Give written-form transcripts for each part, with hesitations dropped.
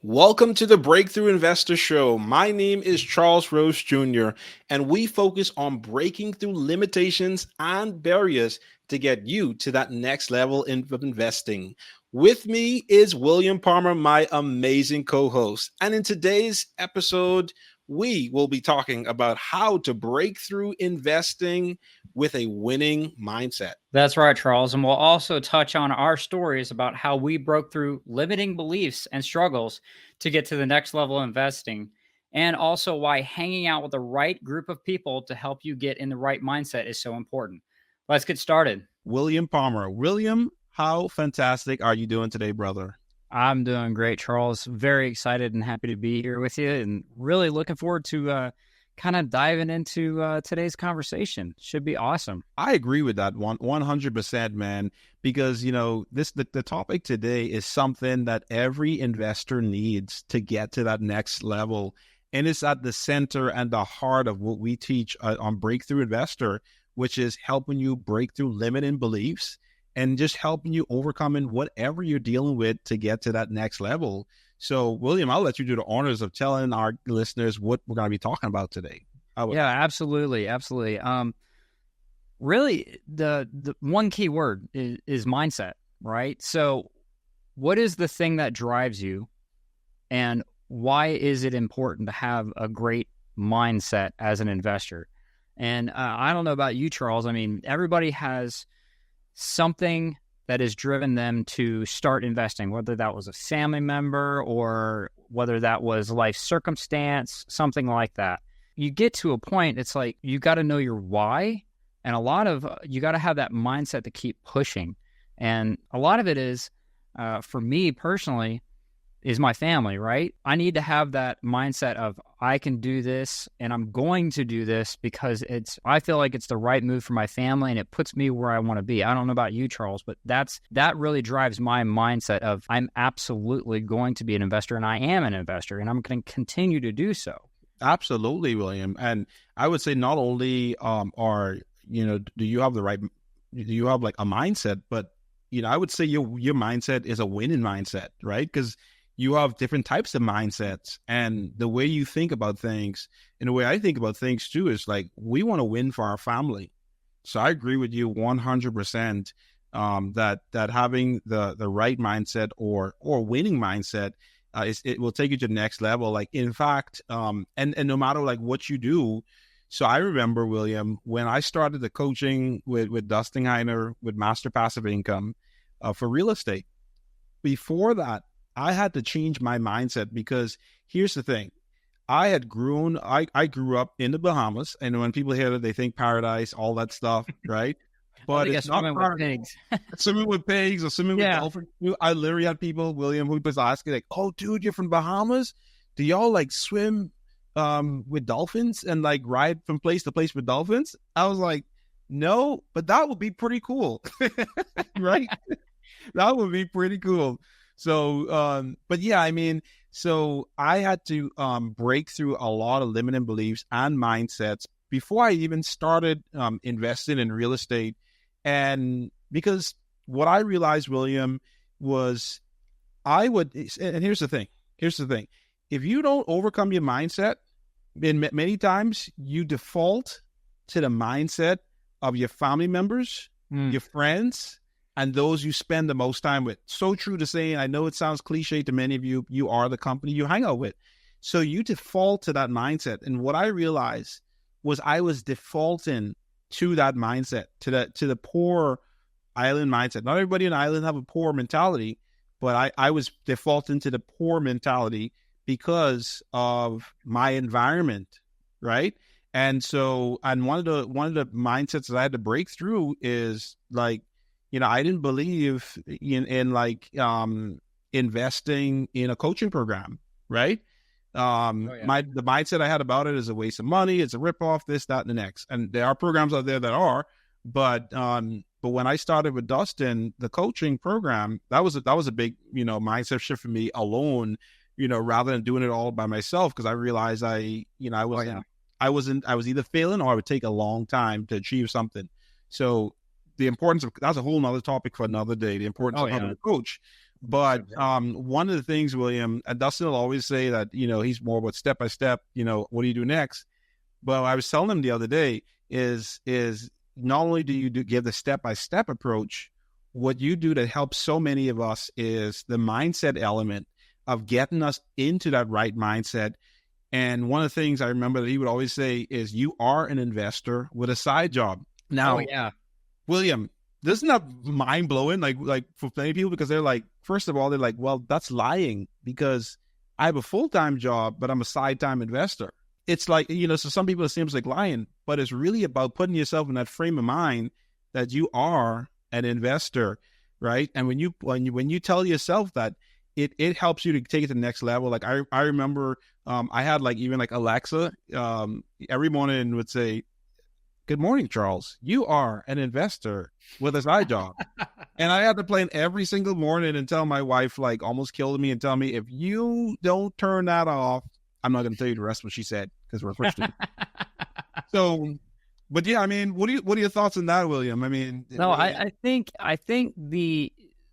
Welcome to the Breakthrough Investor Show. My name is Charles Rose Jr., and we focus on breaking through limitations and barriers to get you to that next level of investing. With me is William Palmer, my amazing co host. And in today's episode, we will be talking about how to break through investing with a winning mindset. That's right, Charles. And we'll also touch on our stories about how we broke through limiting beliefs and struggles to get to the next level of investing, and also why hanging out with the right group of people to help you get in the right mindset is so important. Let's get started. William Palmer. William, how fantastic are you doing today, brother? I'm doing great, Charles. Very excited and happy to be here with you, and really looking forward to kind of diving into today's conversation. Should be awesome. I agree with that 100%, man, because the topic today is something that every investor needs to get to that next level, and it's at the center and the heart of what we teach on Breakthrough Investor, which is helping you break through limiting beliefs and just helping you overcoming whatever you're dealing with to get to that next level. So, William, I'll let you do the honors of telling our listeners what we're going to be talking about today. Yeah, absolutely. Really, the one key word is mindset, right? So what is the thing that drives you, and why is it important to have a great mindset as an investor? And I don't know about you, Charles. I mean, everybody has something that has driven them to start investing, whether that was a family member or whether that was life circumstance, something like that. You get to a point, it's like you got to know your why, and you got to have that mindset to keep pushing. And a lot of it is, for me personally, is my family, right? I need to have that mindset of I can do this and I'm going to do this because I feel like it's the right move for my family and it puts me where I want to be. I don't know about you, Charles, but that really drives my mindset of I'm absolutely going to be an investor, and I am an investor, and I'm going to continue to do so. Absolutely, William. And I would say not only do you have like a mindset, but I would say your mindset is a winning mindset, right? Because you have different types of mindsets, and the way you think about things and the way I think about things too is like we want to win for our family. So I agree with you 100% that having the right mindset or winning mindset it will take you to the next level. Like in fact, and no matter like what you do. So I remember, William, when I started the coaching with Dustin Heiner with Master Passive Income for real estate. Before that, I had to change my mindset because here's the thing. I grew up in the Bahamas, and when people hear that, they think paradise, all that stuff, right? But it's not swimming with pigs. Swimming with pigs or swimming with dolphins. I literally had people, William, who was asking like, "Oh, dude, you're from Bahamas? Do y'all like swim with dolphins and like ride from place to place with dolphins?" I was like, "No, but that would be pretty cool." Right? That would be pretty cool. So, but yeah, I mean, so I had to break through a lot of limiting beliefs and mindsets before I even started investing in real estate. And because what I realized, William, was and here's the thing. If you don't overcome your mindset, then many times you default to the mindset of your family members, your friends, and those you spend the most time with. So true to say, and I know it sounds cliche to many of you, you are the company you hang out with. So you default to that mindset. And what I realized was I was defaulting to that mindset, to the poor island mindset. Not everybody on an island have a poor mentality, but I was defaulting to the poor mentality because of my environment, right? And so, and one of the mindsets that I had to break through is like, I didn't believe in like investing in a coaching program, right? The mindset I had about it is a waste of money. It's a ripoff, this, that, and the next. And there are programs out there that are, but when I started with Dustin, the coaching program, that was a big, mindset shift for me alone, rather than doing it all by myself. Cause I realized I was either failing or I would take a long time to achieve something. So the importance of, that's a whole nother topic for another day, the importance of having a coach. But one of the things, William, and Dustin will always say that, he's more about step by step, what do you do next? But I was telling him the other day is not only do you give the step by step approach, what you do that helps so many of us is the mindset element of getting us into that right mindset. And one of the things I remember that he would always say is, you are an investor with a side job. Now, William, isn't that mind blowing? Like for many people, because they're like, first of all, they're like, well, that's lying because I have a full-time job, but I'm a side-time investor. It's like, so some people, it seems like lying, but it's really about putting yourself in that frame of mind that you are an investor, right? And when you tell yourself that, it helps you to take it to the next level. Like I remember, I had even Alexa, every morning would say, "Good morning, Charles. You are an investor with a side job." And I had to play it every single morning and tell my wife, almost killed me, and tell me, if you don't turn that off, I'm not going to tell you the rest of what she said because we're Christian. So, but yeah, I mean, what are your thoughts on that, William? I mean, no, I think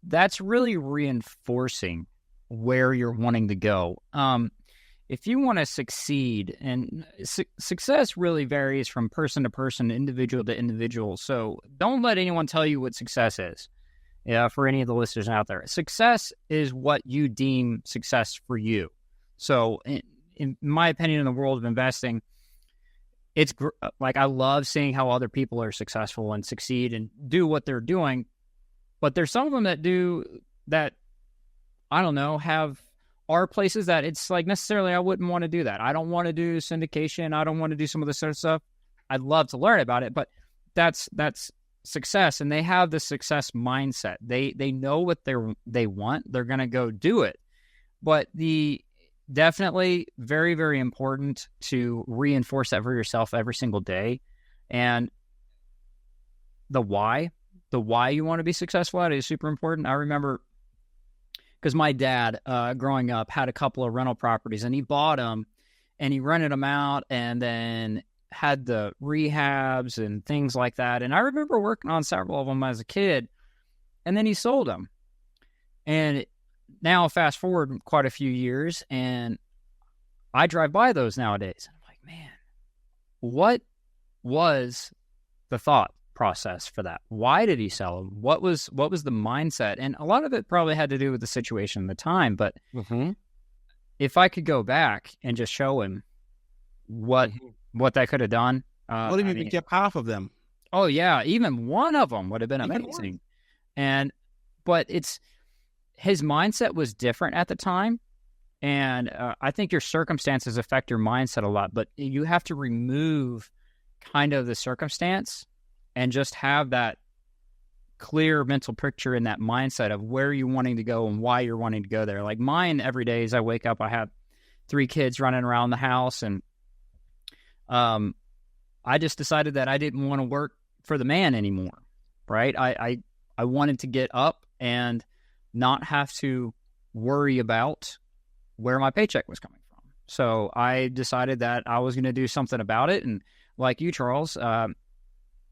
that's really reinforcing where you're wanting to go. If you want to succeed, and success really varies from person to person, individual to individual. So don't let anyone tell you what success is. Yeah, for any of the listeners out there, success is what you deem success for you. So in my opinion, in the world of investing, it's I love seeing how other people are successful and succeed and do what they're doing. But there's some of them that do that, I don't know, are places that it's necessarily I wouldn't want to do that. I don't want to do syndication. I don't want to do some of this sort of stuff. I'd love to learn about it, but that's success, and they have the success mindset. They know what they want. They're going to go do it. But definitely very, very important to reinforce that for yourself every single day. And the why you want to be successful at is super important. I remember, because my dad, growing up, had a couple of rental properties, and he bought them and he rented them out and then had the rehabs and things like that. And I remember working on several of them as a kid, and then he sold them. And now fast forward quite a few years, and I drive by those nowadays. And I'm like, man, what was the thought process for that? Why did he sell them? What was the mindset? And a lot of it probably had to do with the situation at the time. But if I could go back and just show him what that could have done. What if you kept half of them? Oh yeah, even one of them would have been amazing. But his mindset was different at the time. And I think your circumstances affect your mindset a lot, but you have to remove kind of the circumstance and just have that clear mental picture and that mindset of where you're wanting to go and why you're wanting to go there. Like mine, every day as I wake up, I have 3 kids running around the house, and I just decided that I didn't want to work for the man anymore, right? I wanted to get up and not have to worry about where my paycheck was coming from. So I decided that I was going to do something about it. And like you, Charles,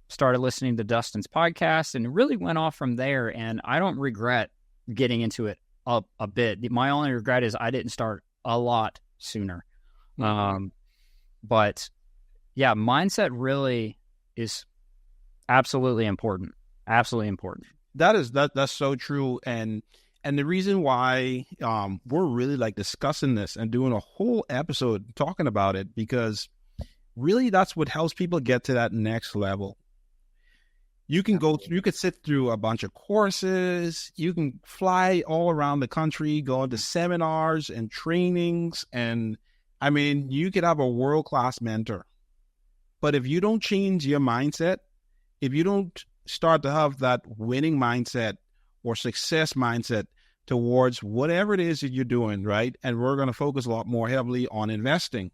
started listening to Dustin's podcast and really went off from there. And I don't regret getting into it a bit. My only regret is I didn't start a lot sooner. But yeah, mindset really is absolutely important. Absolutely important. That's so true. And the reason why we're really discussing this and doing a whole episode talking about it, because really that's what helps people get to that next level. You can you could sit through a bunch of courses, you can fly all around the country, go into seminars and trainings, and I mean, you could have a world-class mentor. But if you don't change your mindset, if you don't start to have that winning mindset or success mindset towards whatever it is that you're doing, right? And we're going to focus a lot more heavily on investing.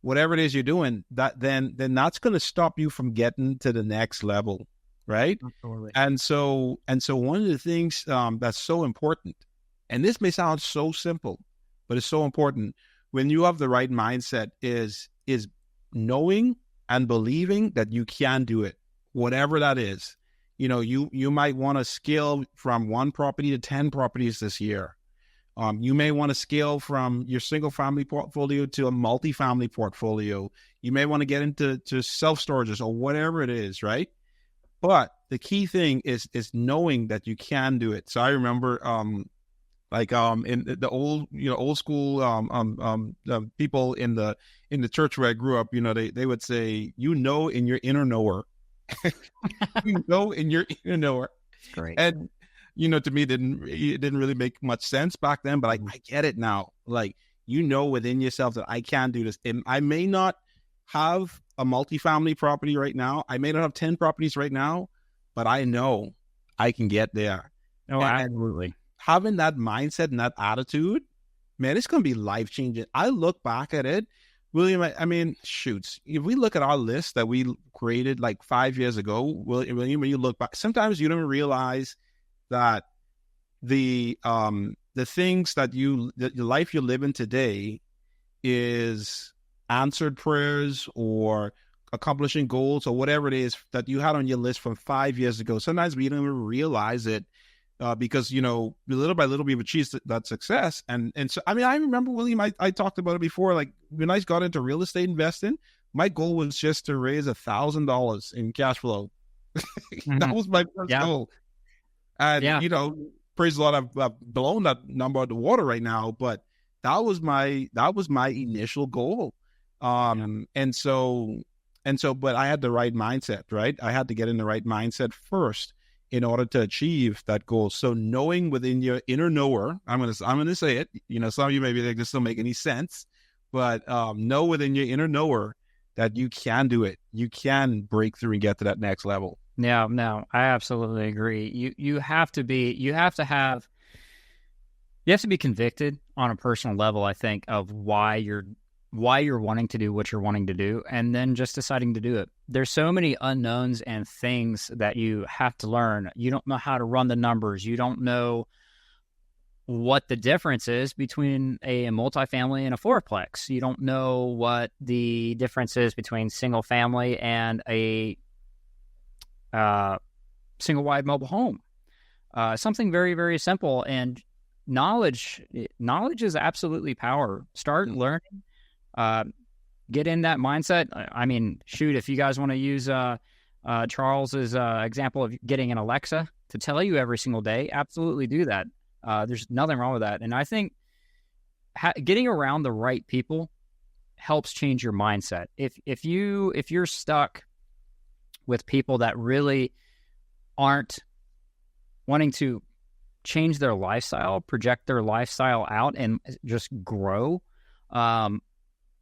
Whatever it is you're doing, then that's going to stop you from getting to the next level, right? Absolutely. And so one of the things that's so important, and this may sound so simple, but it's so important when you have the right mindset, is knowing and believing that you can do it, whatever that is. you might want to scale from 1 property to 10 properties this year. You may want to scale from your single family portfolio to a multifamily portfolio. You may want to get into self-storages or whatever it is, right? But the key thing is knowing that you can do it. So I remember in the old school people in the church where I grew up, they would say, in your inner knower. In your inner knower. That's great. And to me, it didn't really make much sense back then, but I get it now. Like, within yourself that I can do this. And I may not have a multifamily property right now. I may not have 10 properties right now, but I know I can get there. Oh, absolutely. Having that mindset and that attitude, man, it's going to be life-changing. I look back at it, William, I mean, shoots. If we look at our list that we created like 5 years ago, William, when you look back, sometimes you don't even realize that the things that the life you're living today is answered prayers or accomplishing goals or whatever it is that you had on your list from 5 years ago. Sometimes we don't even realize it because, little by little we've achieved that success. And so, I mean, I remember, William, I talked about it before, like when I got into real estate investing, my goal was just to raise $1,000 in cash flow. That was my first goal. And, praise the Lord, I've blown that number out of the water right now, but that was my initial goal. And so, but I had the right mindset, right? I had to get in the right mindset first in order to achieve that goal. So knowing within your inner knower, I'm going to say it, some of you may be like, this don't make any sense, but know within your inner knower that you can do it. You can break through and get to that next level. No, I absolutely agree. You have to be convicted on a personal level, I think, of why you're wanting to do what you're wanting to do, and then just deciding to do it. There's so many unknowns and things that you have to learn. You don't know how to run the numbers. You don't know what the difference is between a multifamily and a fourplex. You don't know what the difference is between single family and a single wide mobile home. Something very, very simple. And knowledge is absolutely power. Start learning. Get in that mindset. I mean, shoot, if you guys want to use Charles's example of getting an Alexa to tell you every single day, absolutely do that. There's nothing wrong with that. And I think getting around the right people helps change your mindset. If you're stuck with people that really aren't wanting to change their lifestyle, project their lifestyle out, and just grow,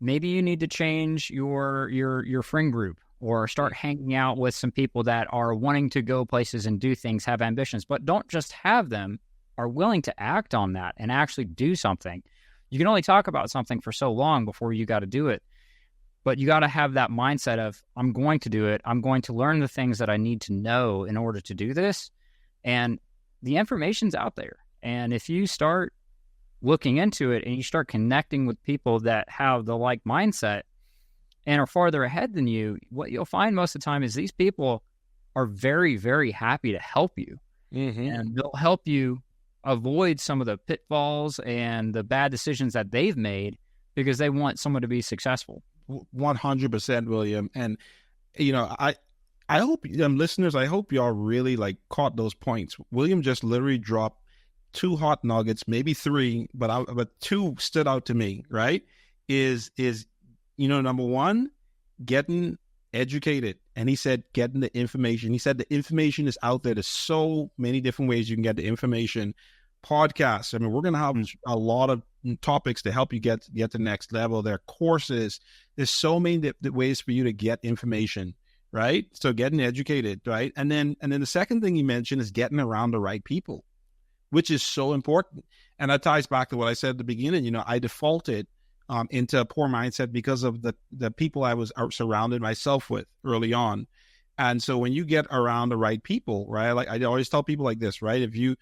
maybe you need to change your friend group or start hanging out with some people that are wanting to go places and do things, have ambitions, but don't just have them, are willing to act on that and actually do something. You can only talk about something for so long before you got to do it. But you got to have that mindset of, I'm going to do it. I'm going to learn the things that I need to know in order to do this. And the information's out there. And if you start looking into it and you start connecting with people that have the like mindset and are farther ahead than you, what you'll find most of the time is these people are very, very happy to help you. Mm-hmm. And they'll help you avoid some of the pitfalls and the bad decisions that they've made because they want someone to be successful. 100%, William. And, I hope, listeners, I hope y'all really caught those points. William just literally dropped 2 hot nuggets, maybe 3, but 2 stood out to me, right? Is number 1, getting educated. And he said, getting the information. He said the information is out there. There's so many different ways you can get the information. Podcasts. I mean, we're going to have a lot of topics to help you get to the next level. There are courses. There's so many ways for you to get information, right? So getting educated, right? And then the second thing you mentioned is getting around the right people, which is so important. And that ties back to what I said at the beginning. I defaulted into a poor mindset because of the people I was surrounded myself with early on. And so when you get around the right people, right? Like I always tell people like this, right? If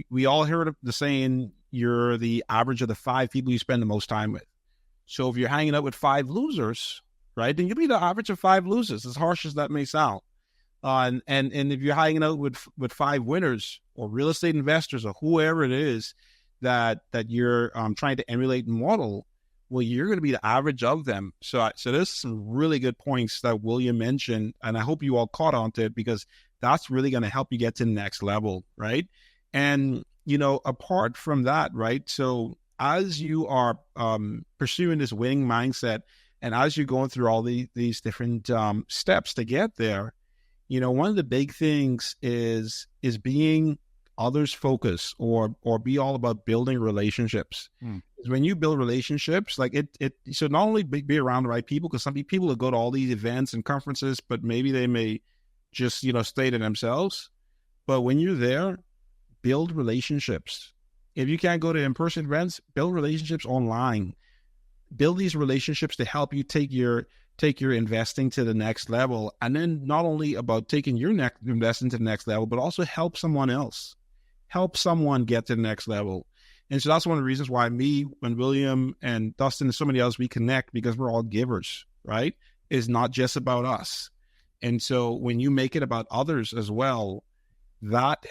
we all heard the saying, you're the average of the 5 people you spend the most time with. So if you're hanging out with 5 losers, right, then you'll be the average of 5 losers, as harsh as that may sound. And if you're hanging out with five winners or real estate investors or whoever it is that you're trying to emulate and model, well, you're going to be the average of them. So there's some really good points that William mentioned, and I hope you all caught on to it, because that's really going to help you get to the next level, right? And, apart from that, right, so as you are pursuing this winning mindset, and as you're going through all these different steps to get there, one of the big things is being others focused, or be all about building relationships. When you build relationships, like it should not only be around the right people, because some people will go to all these events and conferences, but maybe they may just, stay to themselves. But when you're there, build relationships. If you can't go to in-person events, build relationships online. Build these relationships to help you take your investing to the next level. And then not only about taking your investing to the next level, but also help someone else. Help someone get to the next level. And so that's one of the reasons why when William and Dustin and so many others, we connect, because we're all givers, right? It's not just about us. And so when you make it about others as well, that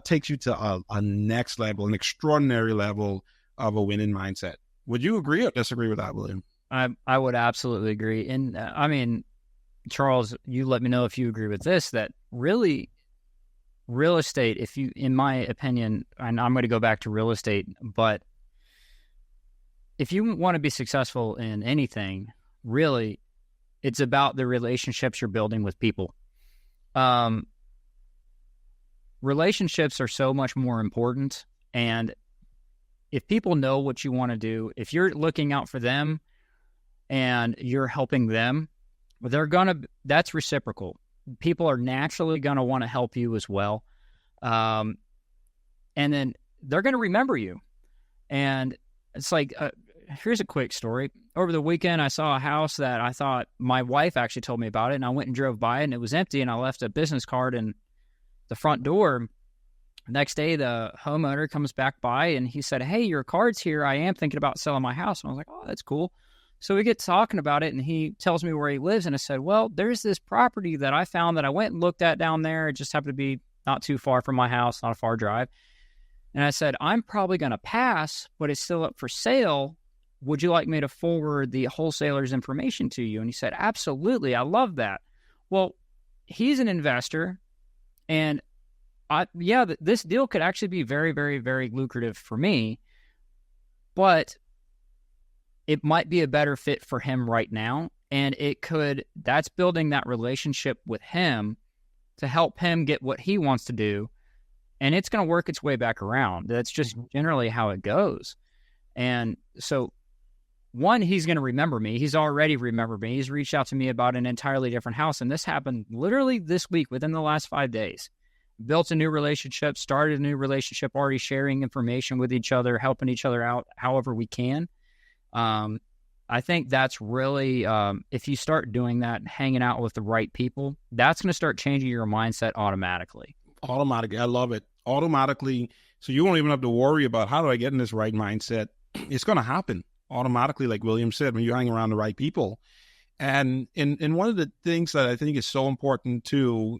takes you to a next level, an extraordinary level of a winning mindset. Would you agree or disagree with that, William? I would absolutely agree. And Charles, you let me know if you agree with this, that really real estate, in my opinion, and I'm going to go back to real estate, but if you want to be successful in anything, really, it's about the relationships you're building with people. Relationships are so much more important. And if people know what you want to do, if you're looking out for them and you're helping them, that's reciprocal. People are naturally going to want to help you as well. And then they're going to remember you. And it's like, here's a quick story. Over the weekend, I saw a house that I thought, my wife actually told me about it, and I went and drove by it, and it was empty, and I left a business card in the front door. Next day, the homeowner comes back by, and he said, "Hey, your card's here. I am thinking about selling my house." And I was like, "Oh, that's cool." So we get talking about it, and he tells me where he lives, and I said, "Well, there's this property that I found that I went and looked at down there. It just happened to be not too far from my house, not a far drive." And I said, "I'm probably going to pass, but it's still up for sale. Would you like me to forward the wholesaler's information to you?" And he said, "Absolutely. I love that." Well, he's an investor, and this deal could actually be very, very, very lucrative for me, but it might be a better fit for him right now. And that's building that relationship with him to help him get what he wants to do. And it's going to work its way back around. That's just generally how it goes. And so, one, he's going to remember me. He's already remembered me. He's reached out to me about an entirely different house. And this happened literally this week, within the last 5 days. Built a new relationship, started a new relationship, already sharing information with each other, helping each other out however we can. I think that's really, if you start doing that, hanging out with the right people, that's going to start changing your mindset automatically. Automatically. I love it. Automatically. So you won't even have to worry about, how do I get in this right mindset? It's going to happen automatically, like William said, when you hang around the right people. And one of the things that I think is so important too,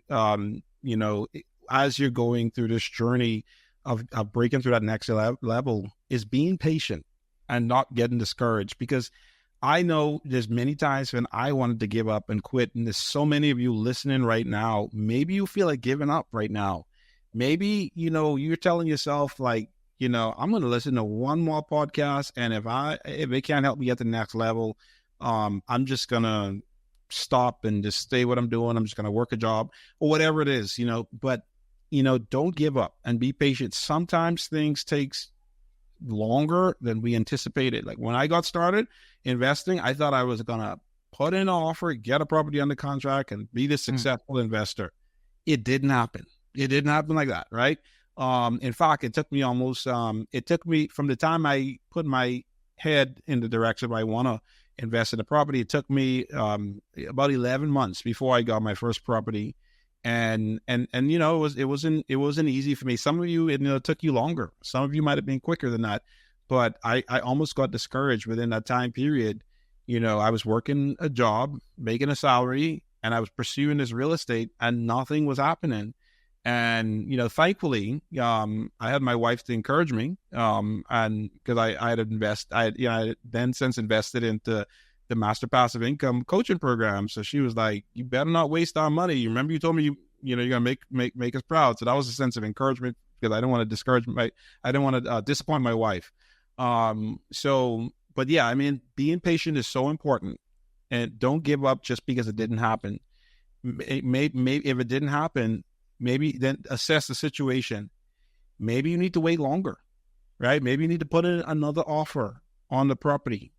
as you're going through this journey of breaking through that next level, is being patient and not getting discouraged. Because I know there's many times when I wanted to give up and quit, and there's so many of you listening right now. Maybe you feel like giving up right now. Maybe, you're telling yourself like, I'm going to listen to one more podcast, and if it can't help me get to the next level, I'm just going to stop and just stay what I'm doing. I'm just going to work a job or whatever it is, but don't give up and be patient. Sometimes things takes longer than we anticipated. Like when I got started investing, I thought I was going to put in an offer, get a property under contract, and be the successful investor. It didn't happen. It didn't happen like that, right? In fact, it took me from the time I put my head in the direction I want to invest in a property, it took me about 11 months before I got my first property. And it wasn't easy for me. Some of you, it took you longer. Some of you might have been quicker than that, but I almost got discouraged within that time period. I was working a job, making a salary, and I was pursuing this real estate and nothing was happening. And, thankfully, I had my wife to encourage me. And because I had then since invested into the Master Passive Income coaching program. So she was like, you better not waste our money. You remember you told me, you're going to make us proud. So that was a sense of encouragement, because I didn't want to disappoint my wife. But yeah, being patient is so important, and don't give up just because it didn't happen. Maybe if it didn't happen, maybe then assess the situation. Maybe you need to wait longer, right? Maybe you need to put in another offer on the property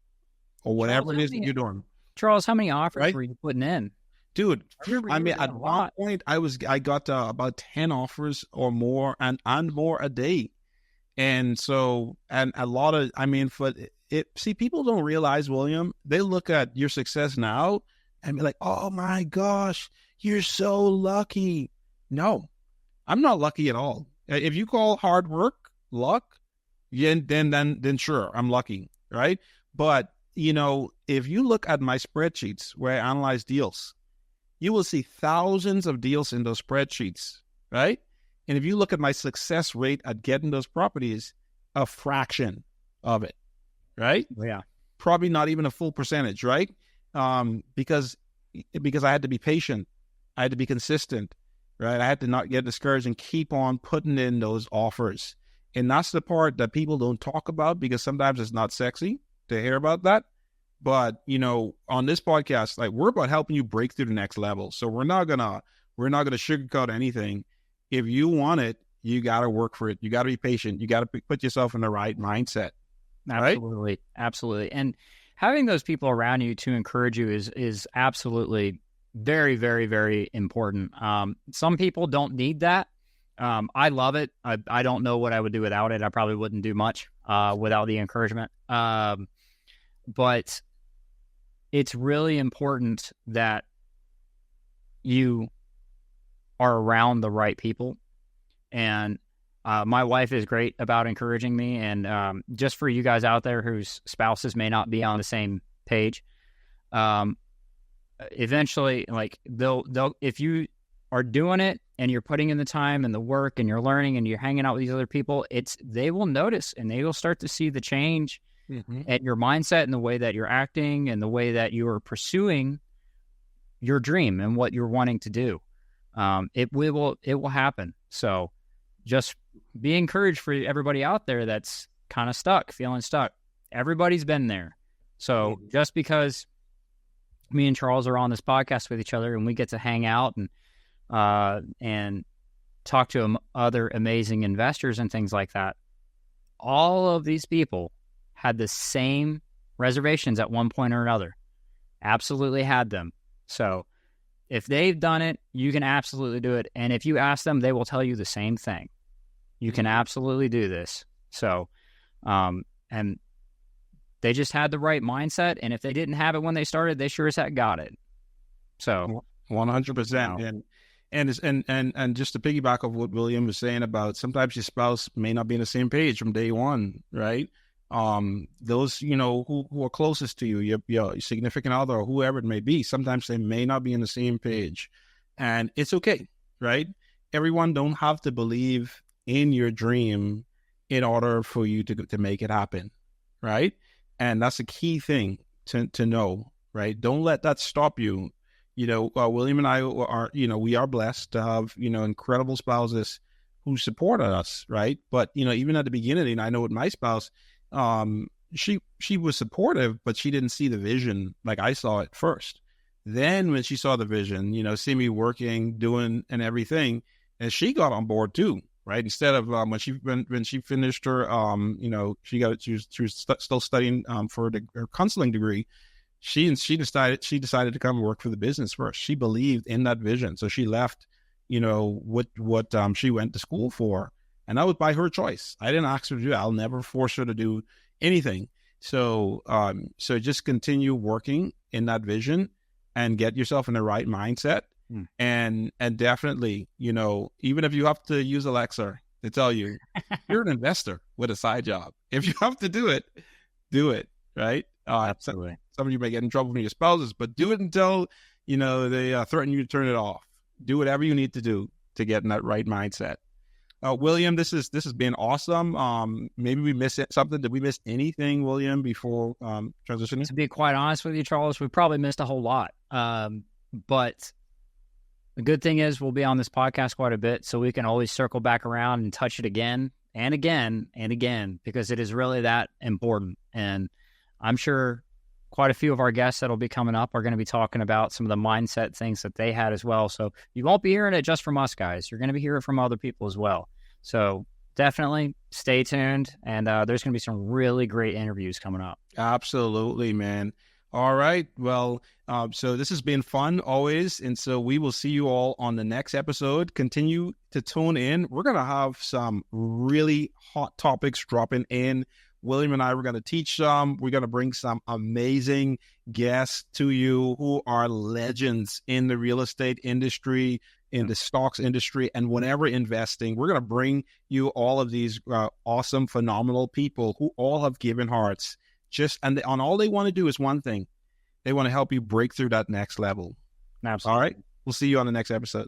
or whatever it is that you're doing. Charles, how many offers were you putting in? Dude, at one point I got about 10 offers or more and more a day. And so, and a lot of, people don't realize, William, they look at your success now and be like, oh my gosh, you're so lucky. No, I'm not lucky at all. If you call hard work luck, then sure, I'm lucky, right? But, if you look at my spreadsheets where I analyze deals, you will see thousands of deals in those spreadsheets, right? And if you look at my success rate at getting those properties, a fraction of it, right? Yeah. Probably not even a full percentage, right? Because I had to be patient. I had to be consistent, right? I had to not get discouraged and keep on putting in those offers. And that's the part that people don't talk about, because sometimes it's not sexy to hear about that. But, on this podcast, like, we're about helping you break through the next level. So we're not gonna sugarcoat anything. If you want it, you got to work for it. You got to be patient. You got to put yourself in the right mindset. Absolutely. Right? Absolutely. And having those people around you to encourage you is absolutely very, very, very important. Some people don't need that. I love it. I don't know what I would do without it. I probably wouldn't do much without the encouragement. But it's really important that you are around the right people. And my wife is great about encouraging me. And just for you guys out there whose spouses may not be on the same page, eventually, like, they'll if you are doing it and you're putting in the time and the work and you're learning and you're hanging out with these other people, they will notice and they will start to see the change at your mindset and the way that you're acting and the way that you are pursuing your dream and what you're wanting to do. It will happen. So just be encouraged for everybody out there that's kind of feeling stuck. Everybody's been there. So just because me and Charles are on this podcast with each other and we get to hang out and talk to other amazing investors and things like that, all of these people had the same reservations at one point or another. Absolutely had them. So if they've done it, you can absolutely do it. And if you ask them, they will tell you the same thing. You can absolutely do this. So, and they just had the right mindset. And if they didn't have it when they started, they sure as heck got it. So 100%. And just to piggyback off what William was saying about sometimes your spouse may not be on the same page from day one, right? Those, who are closest to you, your significant other or whoever it may be, sometimes they may not be on the same page, and it's okay, right? Everyone don't have to believe in your dream in order for you to make it happen, right? And that's a key thing to know, right? Don't let that stop you. William and I are, we are blessed to have, incredible spouses who support us, right? But, even at the beginning, I know with my spouse, she was supportive, but she didn't see the vision like I saw it first. Then when she saw the vision, see me working, doing and everything, and she got on board too, right? Instead of when she finished her, she was still studying for her counseling degree. She decided to come and work for the business first. She believed in that vision, so she left, what she went to school for. And that was by her choice. I didn't ask her to do it. I'll never force her to do anything. So just continue working in that vision and get yourself in the right mindset. And definitely, even if you have to use Alexa to tell you, you're an investor with a side job. If you have to do it, right? Absolutely. Some of you may get in trouble from your spouses, but do it until they threaten you to turn it off. Do whatever you need to do to get in that right mindset. William, this has been awesome. Maybe we missed something. Did we miss anything, William, before transitioning? To be quite honest with you, Charles, we probably missed a whole lot. But the good thing is we'll be on this podcast quite a bit, so we can always circle back around and touch it again and again and again, because it is really that important. And I'm sure quite a few of our guests that'll be coming up are going to be talking about some of the mindset things that they had as well. So you won't be hearing it just from us guys. You're going to be hearing it from other people as well. So definitely stay tuned, and there's going to be some really great interviews coming up. Absolutely, man. All right. Well, so this has been fun always. And so we will see you all on the next episode. Continue to tune in. We're going to have some really hot topics dropping in. William and I were going to teach some. We're going to bring some amazing guests to you who are legends in the real estate industry, in the stocks industry, and whenever investing. We're going to bring you all of these awesome, phenomenal people who all have given hearts. And all they want to do is one thing. They want to help you break through that next level. Absolutely. All right. We'll see you on the next episode.